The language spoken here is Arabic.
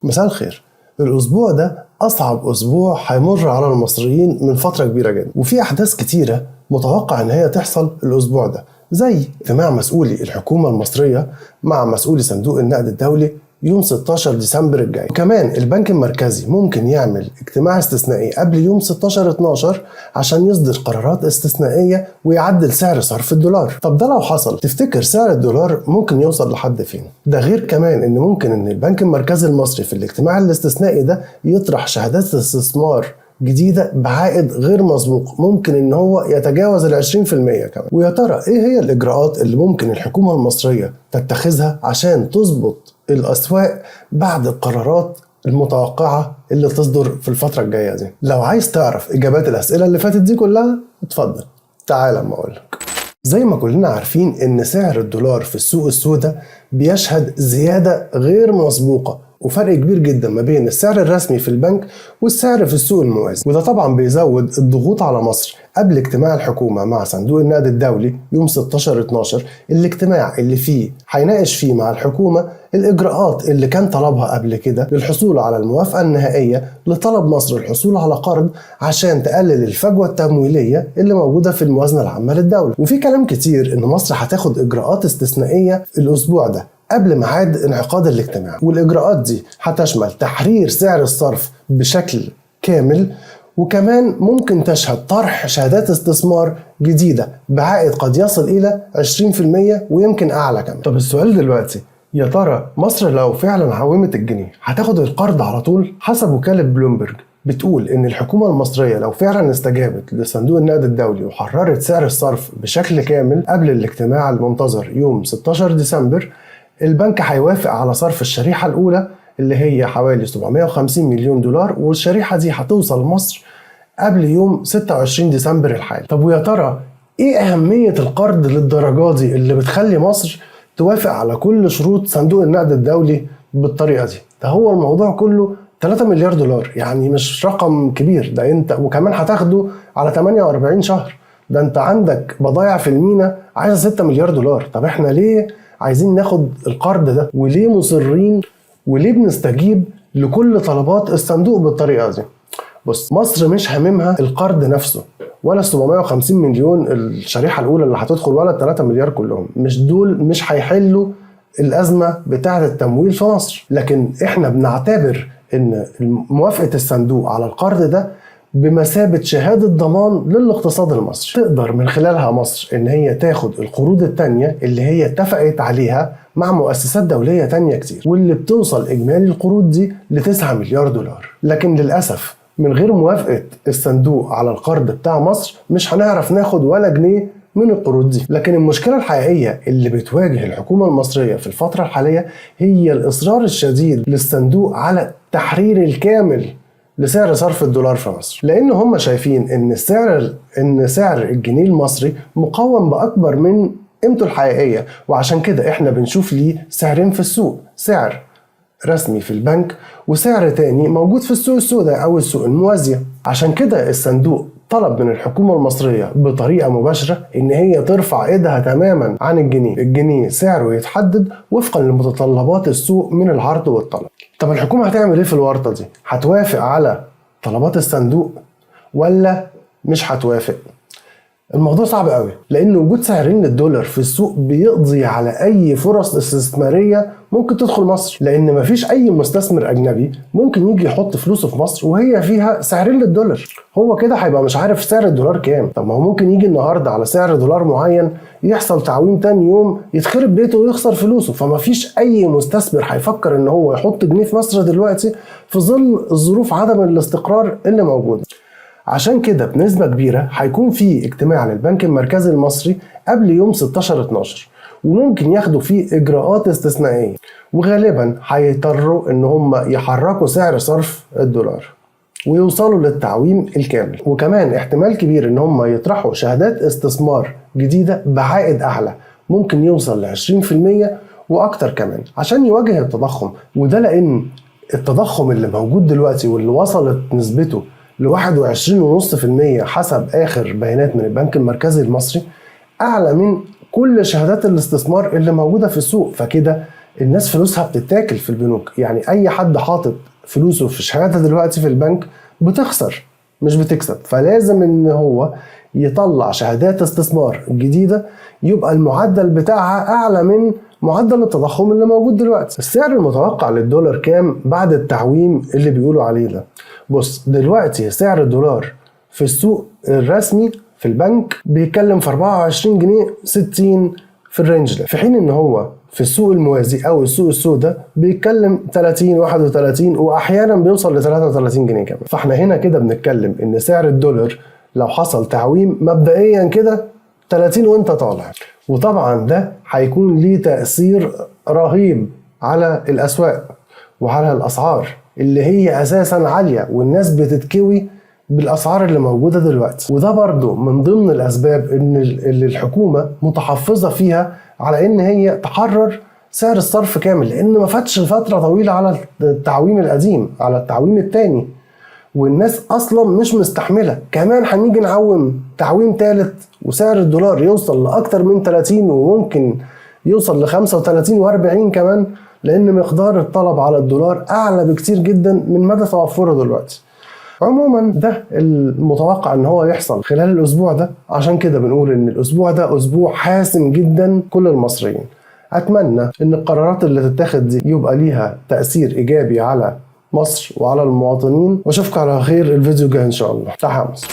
مساء الخير. الأسبوع ده أصعب أسبوع هيمر على المصريين من فترة كبيرة جدا، وفي أحداث كتيرة متوقع إن هي تحصل الأسبوع ده، زي اجتماع مسؤولي الحكومة المصرية مع مسؤولي صندوق النقد الدولي يوم 16 ديسمبر الجاي، وكمان البنك المركزي ممكن يعمل اجتماع استثنائي قبل يوم 16/12 عشان يصدر قرارات استثنائية ويعدل سعر صرف الدولار. طب ده لو حصل تفتكر سعر الدولار ممكن يوصل لحد فين؟ ده غير كمان ان ممكن ان البنك المركزي المصري في الاجتماع الاستثنائي ده يطرح شهادات استثمار جديدة بعائد غير مسبوق، ممكن ان هو يتجاوز 20% كمان. ويا ترى ايه هي الاجراءات اللي ممكن الحكومة المصرية تتخذها عشان تظبط الاسواق بعد القرارات المتوقعة اللي تصدر في الفترة الجاية دي؟ لو عايز تعرف اجابات الاسئلة اللي فاتت دي كلها اتفضل تعال اما اقولك. زي ما كلنا عارفين ان سعر الدولار في السوق السوداء بيشهد زيادة غير مسبوقة، وفرق كبير جدا ما بين السعر الرسمي في البنك والسعر في السوق الموازي، وده طبعا بيزود الضغوط على مصر. قبل اجتماع الحكومة مع صندوق النقد الدولي يوم 16/12، الاجتماع اللي فيه هيناقش فيه مع الحكومة الإجراءات اللي كان طلبها قبل كده للحصول على الموافقة النهائية لطلب مصر الحصول على قرض عشان تقلل الفجوة التمويلية اللي موجودة في الموازنة العامة للدولة. وفي كلام كتير إن مصر هتاخد إجراءات استثنائية الأسبوع ده قبل ميعاد انعقاد الاجتماع، والإجراءات دي هتشمل تحرير سعر الصرف بشكل كامل، وكمان ممكن تشهد طرح شهادات استثمار جديدة بعائد قد يصل إلى 20% ويمكن أعلى كمان. طب السؤال دلوقتي، يا ترى مصر لو فعلا عومت الجنيه هتاخد القرض على طول؟ حسب وكالة بلومبرج بتقول إن الحكومة المصرية لو فعلا استجابت لصندوق النقد الدولي وحررت سعر الصرف بشكل كامل قبل الاجتماع المنتظر يوم 16 ديسمبر، البنك هيوافق على صرف الشريحة الأولى اللي هي حوالي 750 مليون دولار، والشريحة دي هتوصل مصر قبل يوم 26 ديسمبر الحالي. طب ويا ترى إيه أهمية القرض للدرجة دي اللي بتخلي مصر توافق على كل شروط صندوق النقد الدولي بالطريقة دي؟ ده هو الموضوع كله 3 مليار دولار، يعني مش رقم كبير ده، انت وكمان هتاخده على 48 شهر. ده انت عندك بضايع في المينا عايزة 6 مليار دولار. طب احنا ليه عايزين ناخد القرض ده؟ وليه مصرين؟ وليه بنستجيب لكل طلبات الصندوق بالطريقة دي؟ بص، مصر مش هاممها القرض نفسه ولا 750 مليون الشريحة الأولى اللي هتدخل ولا 3 مليار كلهم، مش دول مش هيحلوا الأزمة بتاعة التمويل في مصر. لكن احنا بنعتبر ان موافقة الصندوق على القرض ده بمثابة شهادة ضمان للاقتصاد المصري، تقدر من خلالها مصر ان هي تاخد القروض التانية اللي هي اتفقت عليها مع مؤسسات دولية تانية كتير، واللي بتوصل اجمالي القروض دي ل9 مليار دولار. لكن للأسف من غير موافقة الصندوق على القرض بتاع مصر مش هنعرف ناخد ولا جنيه من القروض دي. لكن المشكلة الحقيقية اللي بتواجه الحكومة المصرية في الفترة الحالية هي الإصرار الشديد للصندوق على التحرير الكامل لسعر صرف الدولار في مصر، لأن هم شايفين إن سعر الجنيه المصري مقوم بأكبر من قيمته الحقيقية، وعشان كده إحنا بنشوف ليه سعرين في السوق، سعر رسمي في البنك وسعر تاني موجود في السوق السوداء أو السوق الموازية. عشان كده الصندوق طلب من الحكومة المصرية بطريقة مباشرة إن هي ترفع إيدها تماما عن الجنيه سعره يتحدد وفقا لمتطلبات السوق من العرض والطلب. طب الحكومة هتعمل إيه في الورطة دي؟ هتوافق على طلبات الصندوق ولا مش هتوافق؟ الموضوع صعب قوي، لأن وجود سعرين للدولار في السوق بيقضي على أي فرص استثمارية ممكن تدخل مصر، لأن مفيش أي مستثمر أجنبي ممكن يجي يحط فلوسه في مصر وهي فيها سعرين للدولار. هو كده هيبقى مش عارف سعر الدولار كام. طب ما هو ممكن يجي النهاردة على سعر دولار معين يحصل تعويم تاني يوم يتخرب بيته ويخسر فلوسه، فمفيش أي مستثمر هيفكر إن هو يحط جنيه في مصر دلوقتي في ظل الظروف عدم الاستقرار اللي موجودة. عشان كده بنسبة كبيرة هيكون في اجتماع للبنك المركزي المصري قبل يوم 16/12، وممكن ياخدوا فيه إجراءات استثنائية، وغالبا هيضطروا إن هم يحركوا سعر صرف الدولار ويوصلوا للتعويم الكامل، وكمان احتمال كبير إن هم يطرحوا شهادات استثمار جديدة بعائد أعلى ممكن يوصل ل20% وأكتر كمان عشان يواجه التضخم. وده لأن التضخم اللي موجود دلوقتي واللي وصلت نسبته ل21.5% حسب آخر بيانات من البنك المركزي المصري أعلى من كل شهادات الاستثمار اللي موجودة في السوق. فكده الناس فلوسها بتتاكل في البنوك. يعني اي حد حاطط فلوسه في شهادة دلوقتي في البنك بتخسر مش بتكسب، فلازم ان هو يطلع شهادات استثمار جديدة يبقى المعدل بتاعها اعلى من معدل التضخم اللي موجود دلوقتي. السعر المتوقع للدولار كام بعد التعويم اللي بيقولوا عليه ده؟ بص دلوقتي سعر الدولار في السوق الرسمي في البنك بيتكلم في 24 جنيه 60 في الرينج ده، في حين ان هو في السوق الموازي او السوق السوداء بيتكلم 30 31 واحيانا بيوصل ل 33 جنيه كمان. فاحنا هنا كده بنتكلم ان سعر الدولار لو حصل تعويم مبدئيا كده 30 وانت طالع، وطبعا ده هيكون ليه تأثير رهيب على الاسواق وعلى الاسعار اللي هي اساسا عالية والناس بتتكوي بالاسعار اللي موجودة دلوقتي. وده برضو من ضمن الاسباب ان اللي الحكومة متحفظة فيها على ان هي تحرر سعر الصرف كامل، لان ما فاتش فترة طويلة على التعويم القديم على التعويم التاني والناس اصلا مش مستحملة. كمان هنيجي نعوم تعويم ثالث وسعر الدولار يوصل لاكتر من 30 وممكن يوصل ل 35 و40 كمان، لان مقدار الطلب على الدولار اعلى بكتير جدا من مدى توفره دلوقتي. عموما ده المتوقع ان هو يحصل خلال الاسبوع ده، عشان كده بنقول ان الاسبوع ده اسبوع حاسم جدا كل المصريين. اتمنى ان القرارات اللي تتاخد دي يبقى ليها تأثير ايجابي على مصر وعلى المواطنين، واشوفكم على خير الفيديو الجاي ان شاء الله. تحيا مصر.